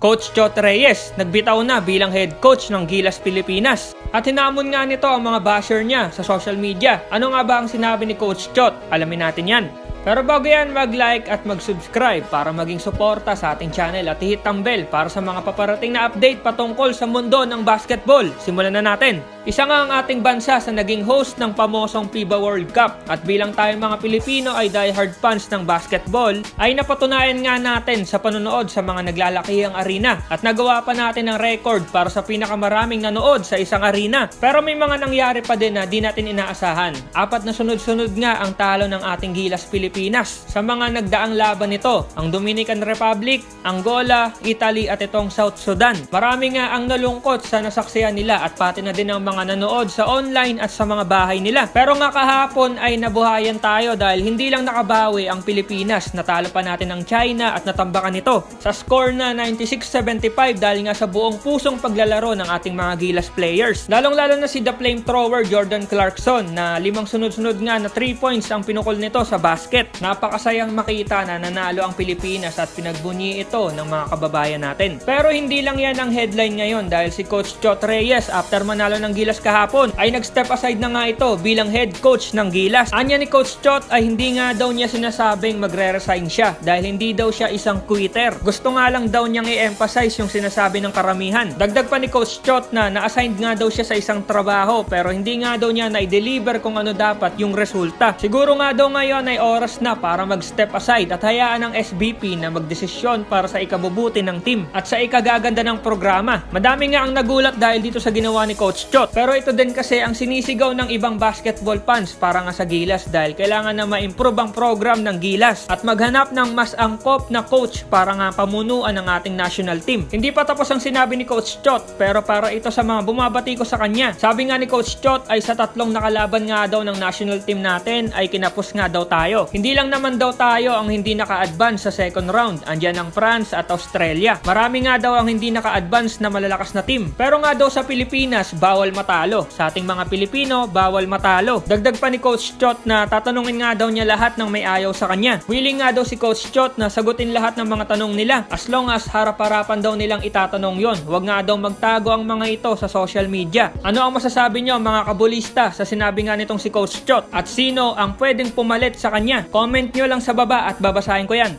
Coach Chot Reyes nagbitaw na bilang head coach ng Gilas Pilipinas. At hinamon nga nito ang mga basher niya sa social media. Ano nga ba ang sinabi ni Coach Chot? Alamin natin yan. Pero bago yan, mag-like at mag-subscribe para maging suporta sa ating channel at hit ang bell para sa mga paparating na update patungkol sa mundo ng basketball. Simulan na natin. Isa nga ang ating bansa sa naging host ng pamosong FIBA World Cup at bilang tayong mga Pilipino ay diehard fans ng basketball ay napatunayan nga natin sa panonood sa mga naglalakihang arena at nagawa pa natin ng record para sa pinakamaraming nanood sa isang arena. Pero may mga nangyari pa din na di natin inaasahan. 4 na sunod-sunod nga ang talo ng ating Gilas Pilipinas sa mga nagdaang laban nito, ang Dominican Republic, Angola, Italy at itong South Sudan. Marami nga ang nalungkot sa nasaksihan nila at pati na din ang mga nanood sa online at sa mga bahay nila. Pero nga kahapon ay nabuhayan tayo dahil hindi lang nakabawi ang Pilipinas. Natalo pa natin ang China at natambakan ito sa score na 96-75 dahil nga sa buong pusong paglalaro ng ating mga Gilas players. Lalong-lalo na si the flamethrower Jordan Clarkson na 5 sunod-sunod nga na 3 points ang pinukol nito sa basket. Napakasayang makita na nanalo ang Pilipinas at pinagbunyi ito ng mga kababayan natin. Pero hindi lang yan ang headline ngayon dahil si Coach Chot Reyes after manalo ng Gilas kahapon ay nag-step aside na nga ito bilang head coach ng Gilas. Anya ni Coach Chot ay hindi nga daw niya sinasabing magre-resign siya dahil hindi daw siya isang quitter. Gusto nga lang daw niyang i-emphasize yung sinasabi ng karamihan. Dagdag pa ni Coach Chot na na-assigned nga daw siya sa isang trabaho pero hindi nga daw niya na-deliver kung ano dapat yung resulta. Siguro nga daw ngayon ay oras na para mag-step aside at hayaan ng SBP na magdesisyon para sa ikabubuti ng team at sa ikagaganda ng programa. Madami nga ang nagulat dahil dito sa ginawa ni Coach Chot. Pero ito din kasi ang sinisigaw ng ibang basketball fans para nga sa Gilas dahil kailangan na ma-improve ang program ng Gilas at maghanap ng mas angkop na coach para nga pamunuan ng ating national team. Hindi pa tapos ang sinabi ni Coach Chot pero para ito sa mga bumabati ko sa kanya. Sabi nga ni Coach Chot ay sa 3 nakalaban nga daw ng national team natin ay kinapos nga daw tayo. Hindi lang naman daw tayo ang hindi naka-advance sa second round. Andyan ang France at Australia. Marami nga daw ang hindi naka-advance na malalakas na team. Pero nga daw sa Pilipinas, bawal matalo. Sa ating mga Pilipino, bawal matalo. Dagdag pa ni Coach Chot na tatanungin nga daw niya lahat ng may ayaw sa kanya. Willing nga daw si Coach Chot na sagutin lahat ng mga tanong nila as long as harap-harapan daw nilang itatanong yon. Huwag nga daw magtago ang mga ito sa social media. Ano ang masasabi nyo mga kabulista sa sinabi nga nitong si Coach Chot? At sino ang pwedeng pumalit sa kanya? Comment nyo lang sa baba at babasahin ko yan.